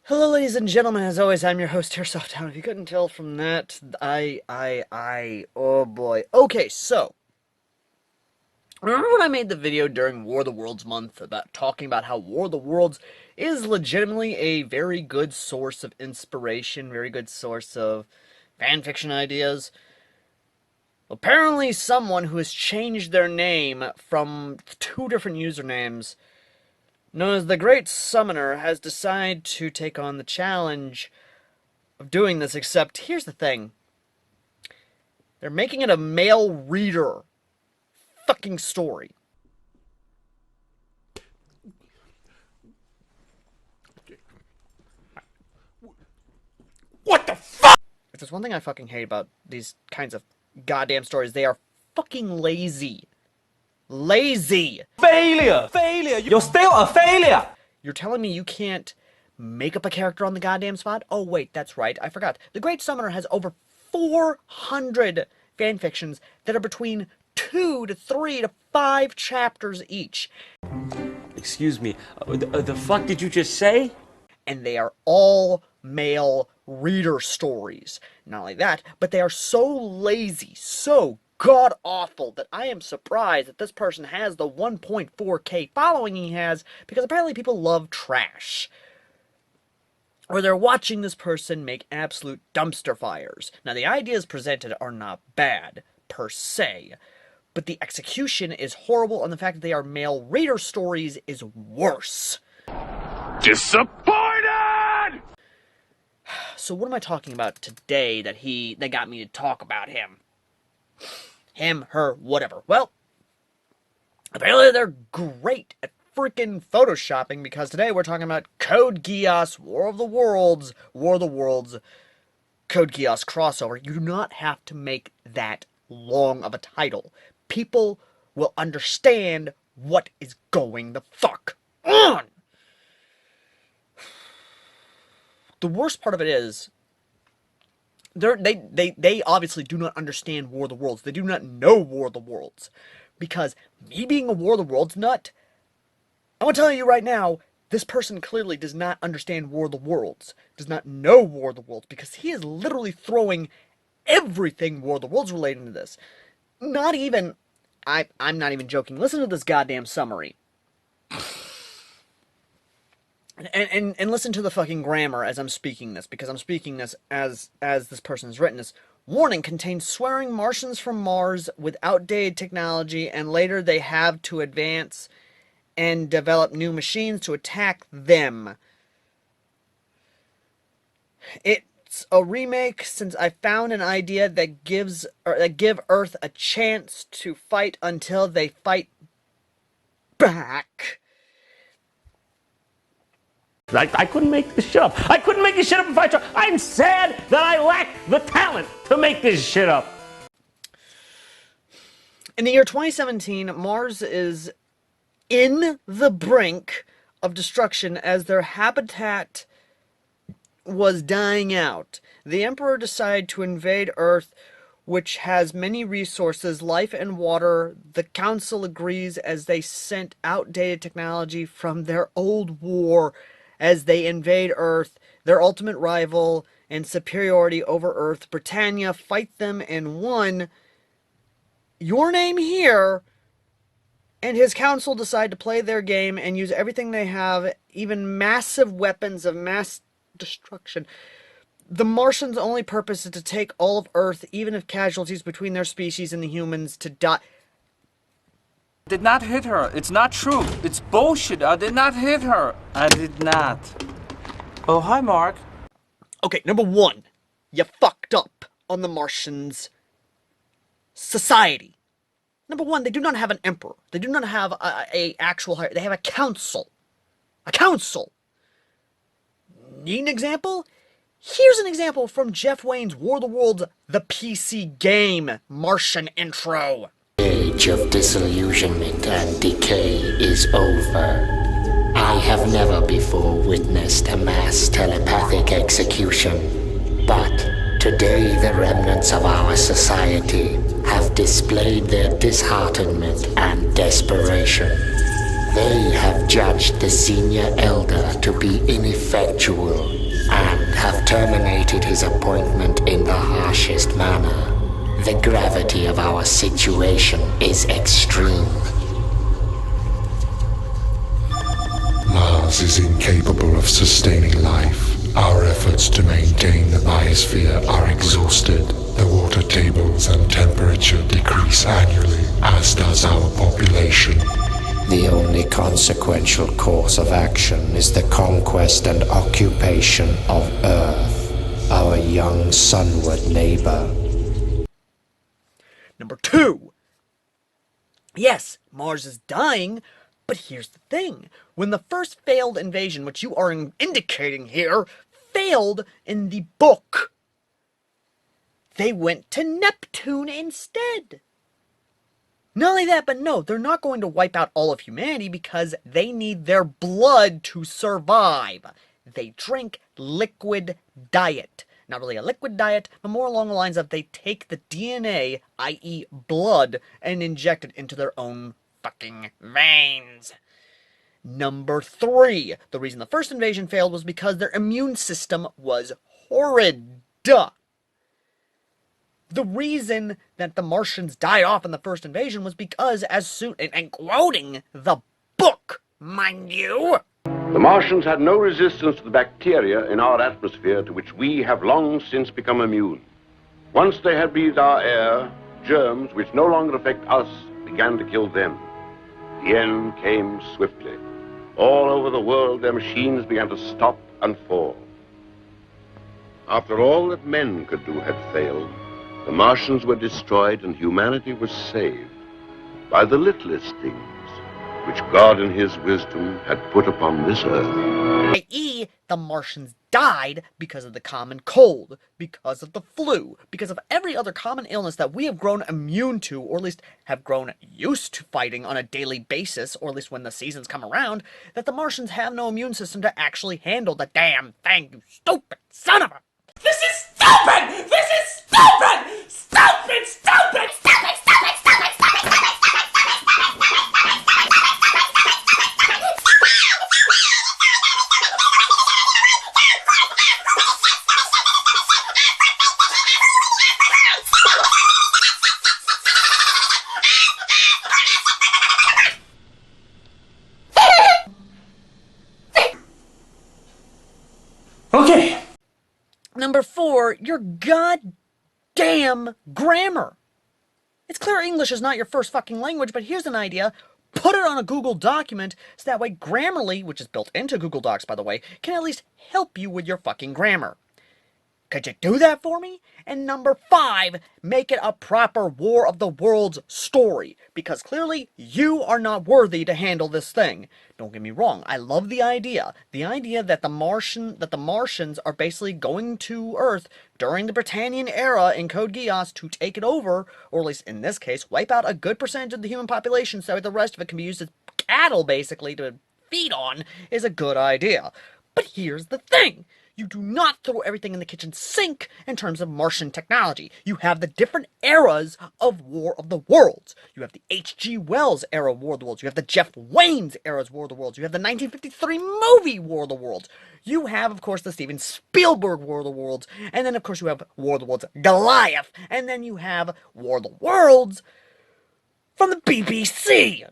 Hello, ladies and gentlemen. As always, I'm your host, Airsoft Town. If you couldn't tell from that, oh boy. Okay, so, remember when I made the video during War of the Worlds month about talking about how War of the Worlds is legitimately a very good source of inspiration, very good source of fanfiction ideas? Apparently, someone who has changed their name from 2 different usernames, known as the Great Summoner, has decided to take on the challenge of doing this, except here's the thing. They're making it a male reader fucking story. What the fuck? If there's one thing I fucking hate about these kinds of goddamn stories, they are fucking lazy. Lazy! Failure! Failure! You're still a failure! You're telling me you can't make up a character on the goddamn spot? Oh wait, that's right, I forgot. The Great Summoner has over 400 fanfictions that are between 2 to 3 to 5 chapters each. Excuse me, the fuck did you just say? And they are all male reader stories. Not only that, but they are so lazy, so god-awful, that I am surprised that this person has the 1.4K following he has, because apparently people love trash. Or they're watching this person make absolute dumpster fires. Now, the ideas presented are not bad, per se, but the execution is horrible, and the fact that they are male reader stories is worse. Disappointed! So what am I talking about today that got me to talk about him? Him, her, whatever. Well, apparently they're great at freaking photoshopping, because today we're talking about Code Geass, War of the Worlds, Code Geass crossover. You do not have to make that long of a title. People will understand what is going the fuck on. The worst part of it is, they obviously do not understand War of the Worlds. They do not know War of the Worlds. Because me being a War of the Worlds nut, I'm gonna tell you right now, this person clearly does not understand War of the Worlds. Does not know War of the Worlds, because he is literally throwing everything War of the Worlds related to this. Not even, I'm not even joking. Listen to this goddamn summary. And listen to the fucking grammar as I'm speaking this, because I'm speaking this as this person has written this. Warning, contains swearing Martians from Mars with outdated technology, and later they have to advance and develop new machines to attack them. It's a remake since I found an idea that give Earth a chance to fight until they fight back. I couldn't make this shit up. I couldn't make this shit up if I tried. I'm sad that I lack the talent to make this shit up. In the year 2017, Mars is in the brink of destruction as their habitat was dying out. The Emperor decided to invade Earth which has many resources, life and water. The Council agrees as they sent outdated technology from their old war as they invade Earth. Their ultimate rival and superiority over Earth, Britannia, fight them and won. Your name here, and his council decide to play their game and use everything they have, even massive weapons of mass destruction. The Martians' only purpose is to take all of Earth, even if casualties between their species and the humans to die. Did not hit her. It's not true. It's bullshit. I did not hit her. I did not. Oh, hi, Mark. Okay, number one, you fucked up on the Martians' society. Number one, they do not have an emperor. They do not have a actual hierarchy. They have a council. A council. Need an example? Here's an example from Jeff Wayne's War of the Worlds, the PC game Martian intro. Age of disillusionment and decay is over. I have never before witnessed a mass telepathic execution, but today the remnants of our society have displayed their disheartenment and desperation. They have judged the senior elder to be ineffectual and have terminated his appointment in the harshest manner. The gravity of our situation is extreme. Mars is incapable of sustaining life. Our efforts to maintain the biosphere are exhausted. The water tables and temperature decrease annually, as does our population. The only consequential course of action is the conquest and occupation of Earth, our young sunward neighbor. Number two, yes, Mars is dying, but here's the thing. When the first failed invasion, which you are indicating here, failed in the book, they went to Neptune instead. Not only that, but no, they're not going to wipe out all of humanity because they need their blood to survive. They drink liquid diet. Not really a liquid diet, but more along the lines of they take the DNA, i.e. blood, and inject it into their own fucking veins. Number three, the reason the first invasion failed was because their immune system was horrid. The reason that the Martians died off in the first invasion was because as soon, and quoting the book, mind you, the Martians had no resistance to the bacteria in our atmosphere to which we have long since become immune. Once they had breathed our air, germs which no longer affect us began to kill them. The end came swiftly. All over the world, their machines began to stop and fall. After all that men could do had failed, the Martians were destroyed and humanity was saved by the littlest things which God in his wisdom had put upon this earth. i.e. the Martians died because of the common cold, because of the flu, because of every other common illness that we have grown immune to, or at least have grown used to fighting on a daily basis, or at least when the seasons come around, that the Martians have no immune system to actually handle the damn thing, you stupid son of a... This is stupid! This is stupid! Stupid! Stupid! Stupid! Stupid! Stupid! Okay. Number four, your goddamn grammar. It's clear English is not your first fucking language, but here's an idea. Put it on a Google document, so that way Grammarly, which is built into Google Docs, by the way, can at least help you with your fucking grammar. Could you do that for me? And number five, make it a proper War of the Worlds story, because clearly you are not worthy to handle this thing. Don't get me wrong, I love the idea that the Martians are basically going to Earth during the Britannian era in Code Geass to take it over, or at least in this case, wipe out a good percentage of the human population so the rest of it can be used as cattle, basically, to feed on, is a good idea. But here's the thing. You do not throw everything in the kitchen sink in terms of Martian technology. You have the different eras of War of the Worlds. You have the H.G. Wells era War of the Worlds. You have the Jeff Wayne's era War of the Worlds. You have the 1953 movie War of the Worlds. You have, of course, the Steven Spielberg War of the Worlds. And then, of course, you have War of the Worlds Goliath. And then you have War of the Worlds from the BBC.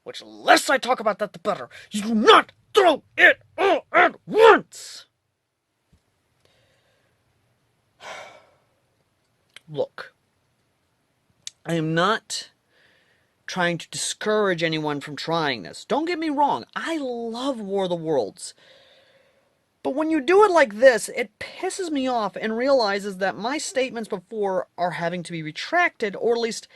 Which, the less I talk about that, the better. You do not throw it all at once! Look, I am not trying to discourage anyone from trying this. Don't get me wrong, I love War of the Worlds. But when you do it like this, it pisses me off and realizes that my statements before are having to be retracted, or at least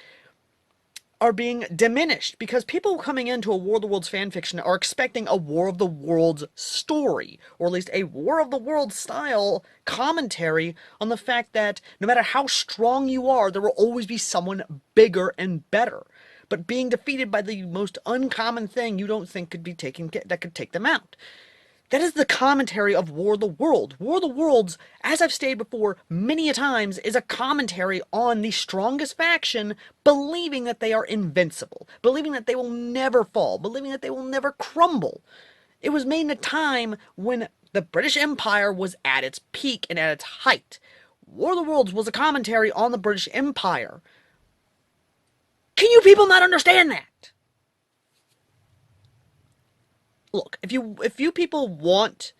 are being diminished, because people coming into a War of the Worlds fanfiction are expecting a War of the Worlds story, or at least a War of the Worlds style commentary on the fact that no matter how strong you are, there will always be someone bigger and better. But being defeated by the most uncommon thing you don't think could be that could take them out. That is the commentary of War of the Worlds. War of the Worlds, as I've stated before many a times, is a commentary on the strongest faction believing that they are invincible, believing that they will never fall, believing that they will never crumble. It was made in a time when the British Empire was at its peak and at its height. War of the Worlds was a commentary on the British Empire. Can you people not understand that? Look, if you people want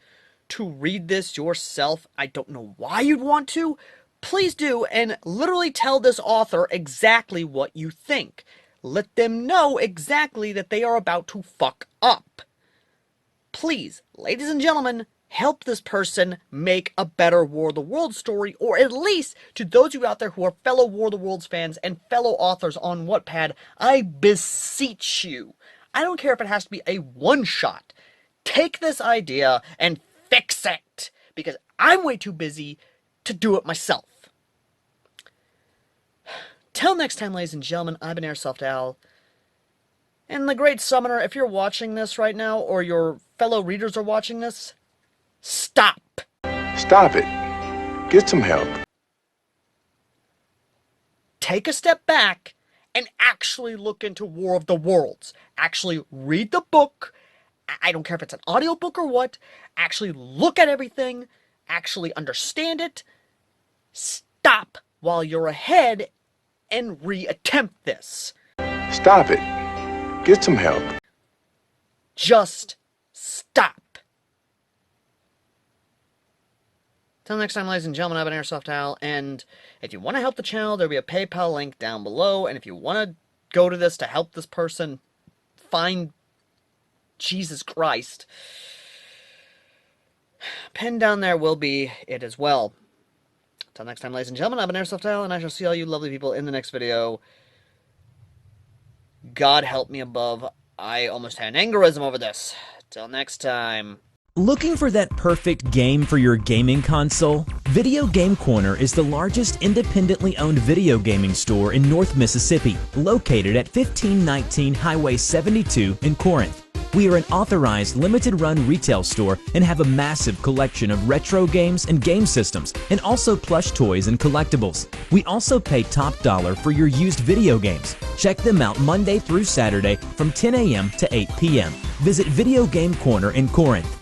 to read this yourself, I don't know why you'd want to, please do, and literally tell this author exactly what you think. Let them know exactly that they are about to fuck up. Please, ladies and gentlemen, help this person make a better War of the Worlds story, or at least, to those of you out there who are fellow War of the Worlds fans and fellow authors on Wattpad, I beseech you. I don't care if it has to be a one-shot. Take this idea and fix it, because I'm way too busy to do it myself. Till next time, ladies and gentlemen, I've been Airsoft Al. And the Great Summoner, if you're watching this right now, or your fellow readers are watching this, stop. Stop it. Get some help. Take a step back and actually look into War of the Worlds. Actually read the book. I don't care if it's an audiobook or what. Actually look at everything. Actually understand it. Stop while you're ahead and reattempt this. Stop it. Get some help. Just stop. Till next time, ladies and gentlemen, I've been Airsoft Al, and if you want to help the channel, there'll be a PayPal link down below, and if you want to go to this to help this person find Jesus Christ, pinned down there will be it as well. Till next time, ladies and gentlemen, I've been Airsoft Al, and I shall see all you lovely people in the next video. God help me above. I almost had an aneurysm over this. Till next time. Looking for that perfect game for your gaming console? Video Game Corner is the largest independently owned video gaming store in North Mississippi, located at 1519 Highway 72 in Corinth. We are an authorized limited-run retail store and have a massive collection of retro games and game systems, and also plush toys and collectibles. We also pay top dollar for your used video games. Check them out Monday through Saturday from 10 a.m. to 8 p.m. Visit Video Game Corner in Corinth.